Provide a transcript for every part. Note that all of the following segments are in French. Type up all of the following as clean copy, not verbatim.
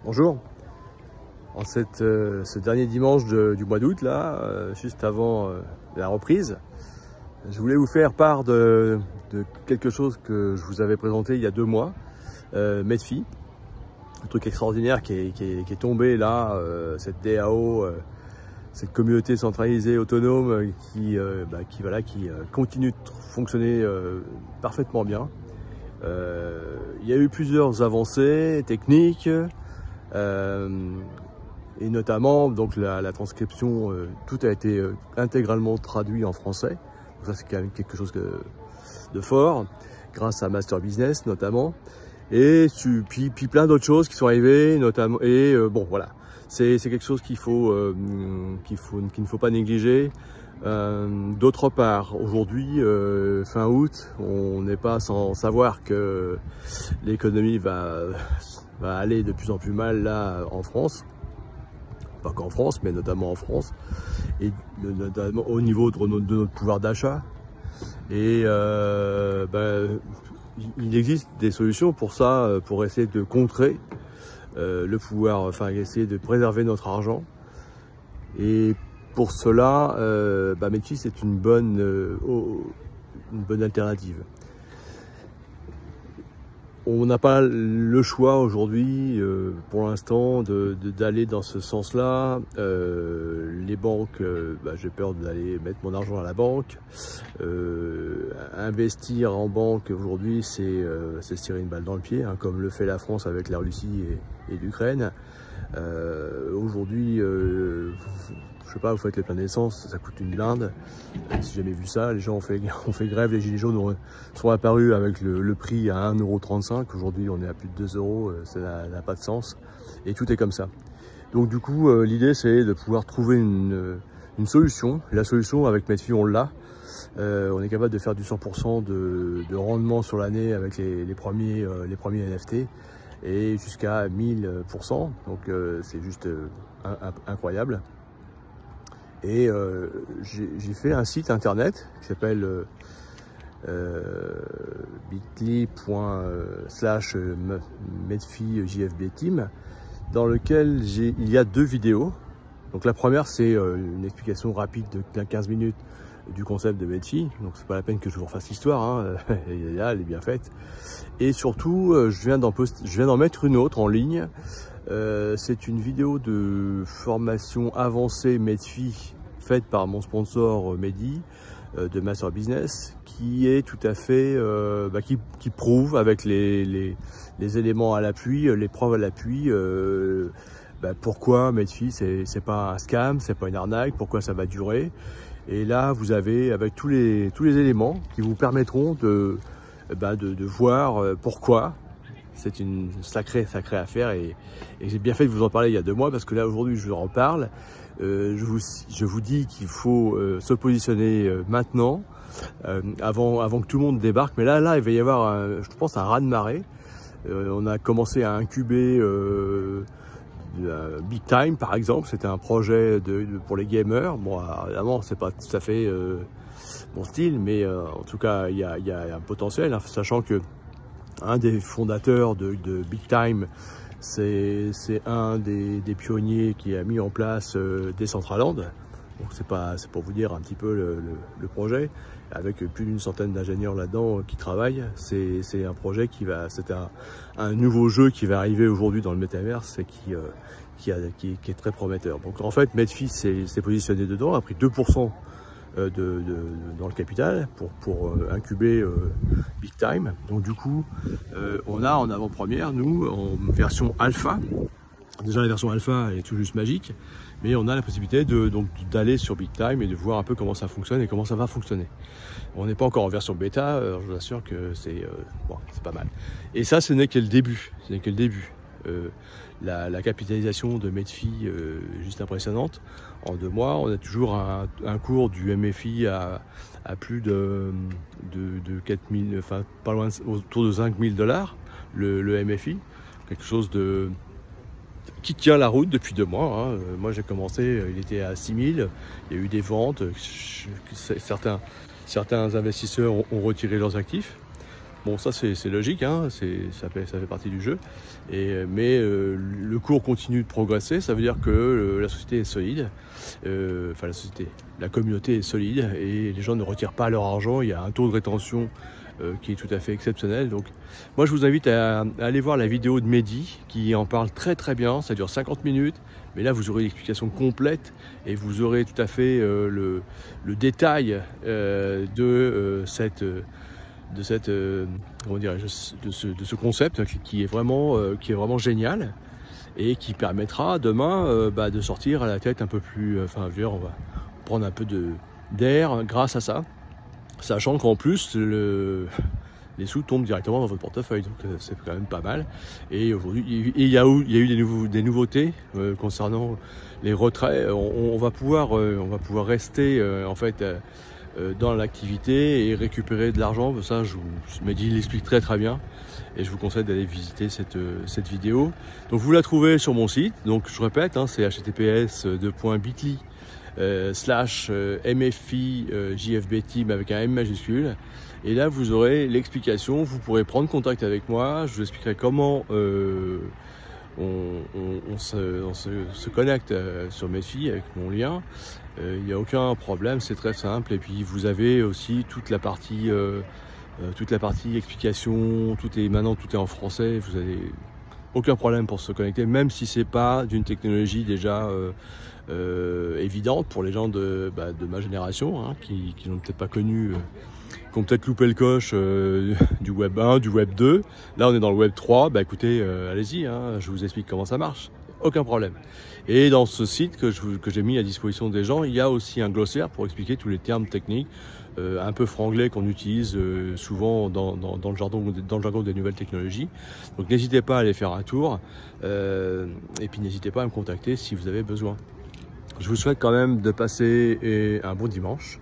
Bonjour. En ce dernier dimanche du mois d'août, là, juste avant la reprise, je voulais vous faire part de quelque chose que je vous avais présenté il y a 2 mois, Medfi, un truc extraordinaire qui est tombé là, cette DAO, cette communauté centralisée autonome qui continue de fonctionner parfaitement bien. Il y a eu plusieurs avancées techniques. Et notamment donc la transcription, tout a été intégralement traduit en français. Donc ça c'est quand même quelque chose de fort, grâce à Master Business notamment. Et puis plein d'autres choses qui sont arrivées, notamment. Et bon voilà, c'est quelque chose qu'il ne faut pas négliger. D'autre part, aujourd'hui, fin août, on n'est pas sans savoir que l'économie va aller de plus en plus mal là en France. Pas qu'en France, mais notamment en France, et notamment au niveau de notre pouvoir d'achat. Et il existe des solutions pour ça, pour essayer de contrer le pouvoir, enfin essayer de préserver notre argent. Et pour cela, Medfi c'est une bonne alternative. On n'a pas le choix aujourd'hui, pour l'instant, d'aller dans ce sens-là. Les banques, j'ai peur d'aller mettre mon argent à la banque. Investir en banque aujourd'hui, c'est se tirer une balle dans le pied, hein, comme le fait la France avec la Russie et l'Ukraine. Aujourd'hui, je sais pas, vous faites les pleins d'essence, ça coûte une blinde. Si j'ai jamais vu ça, les gens ont fait grève, les gilets jaunes sont apparus avec le prix à 1,35 €. Aujourd'hui, on est à plus de 2 €, ça n'a pas de sens. Et tout est comme ça. Donc du coup, l'idée c'est de pouvoir trouver une solution. La solution avec Medfi, on l'a. On est capable de faire du 100% de rendement sur l'année avec les premiers NFT et jusqu'à 1000%. Donc c'est juste incroyable. Et j'ai fait un site internet qui s'appelle bit.ly/medfi-jfbteam, dans lequel il y a 2 vidéos. Donc la première, c'est une explication rapide de 15 minutes du concept de Medfi, donc c'est pas la peine que je vous refasse l'histoire, hein. Elle est bien faite. Et surtout, je viens d'en mettre une autre en ligne. C'est une vidéo de formation avancée Medfi faite par mon sponsor Mehdi de Master Business, qui est tout à fait, qui prouve avec les éléments à l'appui, les preuves à l'appui, pourquoi Medfi c'est pas un scam, c'est pas une arnaque, pourquoi ça va durer. Et là vous avez avec tous les éléments qui vous permettront de voir pourquoi. C'est une sacrée affaire et j'ai bien fait de vous en parler il y a 2 mois, parce que là aujourd'hui je en parle. Je vous dis qu'il faut se positionner maintenant, avant que tout le monde débarque. Mais là il va y avoir, je pense, un raz-de-marée. On a commencé à incuber Big Time par exemple. C'était un projet pour les gamers. Bon, évidemment c'est pas tout à fait mon style, mais en tout cas il y a un potentiel, hein, sachant que un des fondateurs de Big Time, c'est un des pionniers qui a mis en place Decentraland. Donc c'est pour vous dire un petit peu le projet, avec plus d'1 centaine d'ingénieurs là-dedans qui travaillent. C'est un projet c'est un nouveau jeu qui va arriver aujourd'hui dans le métaverse et qui est très prometteur. Donc en fait, Medfi s'est positionné dedans, a pris 2% dans le capital pour incuber Big Time. Donc du coup, on a en avant-première, nous, en version alpha. Déjà la version alpha elle est tout juste magique, mais on a la possibilité d'aller sur Big Time et de voir un peu comment ça fonctionne et comment ça va fonctionner. On n'est pas encore en version bêta, je vous assure que c'est pas mal. Et ça, ce n'est que le début. Ce n'est que le début. La capitalisation de Medfi juste impressionnante. En 2 mois, on a toujours un cours du MFI à plus de 4000, enfin pas loin, autour de 5000 $, le MFI. Quelque chose qui tient la route depuis 2 mois. Hein. Moi j'ai commencé, il était à 6000, il y a eu des ventes, certains investisseurs ont retiré leurs actifs. Bon, ça c'est logique, hein, ça fait partie du jeu. Mais le cours continue de progresser, ça veut dire que la société est solide, enfin la communauté est solide et les gens ne retirent pas leur argent. Il y a un taux de rétention qui est tout à fait exceptionnel. Donc moi je vous invite à aller voir la vidéo de Mehdi qui en parle très bien, ça dure 50 minutes, mais là vous aurez l'explication complète et vous aurez tout à fait le détail de ce concept qui est vraiment génial et qui permettra demain de sortir à la tête un peu plus, on va prendre un peu d'air grâce à ça, sachant qu'en plus les sous tombent directement dans votre portefeuille, donc c'est quand même pas mal. Et aujourd'hui, il y a eu des nouveautés concernant les retraits. On va pouvoir rester en fait dans l'activité et récupérer de l'argent. Ça, Mehdi l'explique très bien et je vous conseille d'aller visiter cette vidéo. Donc vous la trouvez sur mon site, donc je répète, hein, c'est https://mfi-jfb-team avec un M majuscule. Et là vous aurez l'explication, vous pourrez prendre contact avec moi, je vous expliquerai comment on se connecte sur Mephi avec mon lien. Il n'y a aucun problème, c'est très simple. Et puis vous avez aussi toute la partie explication, maintenant tout est en français, vous avez aucun problème pour se connecter, même si c'est pas d'une technologie déjà évidente pour les gens de ma génération, hein, qui n'ont peut-être pas connu, qui ont peut-être loupé le coche du Web 1, du Web 2. Là on est dans le Web 3, écoutez, allez-y, hein, je vous explique comment ça marche, aucun problème. Et dans ce site que j'ai mis à disposition des gens, il y a aussi un glossaire pour expliquer tous les termes techniques un peu franglais qu'on utilise souvent dans le jargon des nouvelles technologies. Donc n'hésitez pas à aller faire un tour et puis n'hésitez pas à me contacter si vous avez besoin. Je vous souhaite quand même de passer un bon dimanche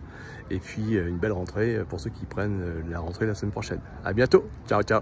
et puis une belle rentrée pour ceux qui prennent la rentrée la semaine prochaine. À bientôt, ciao ciao.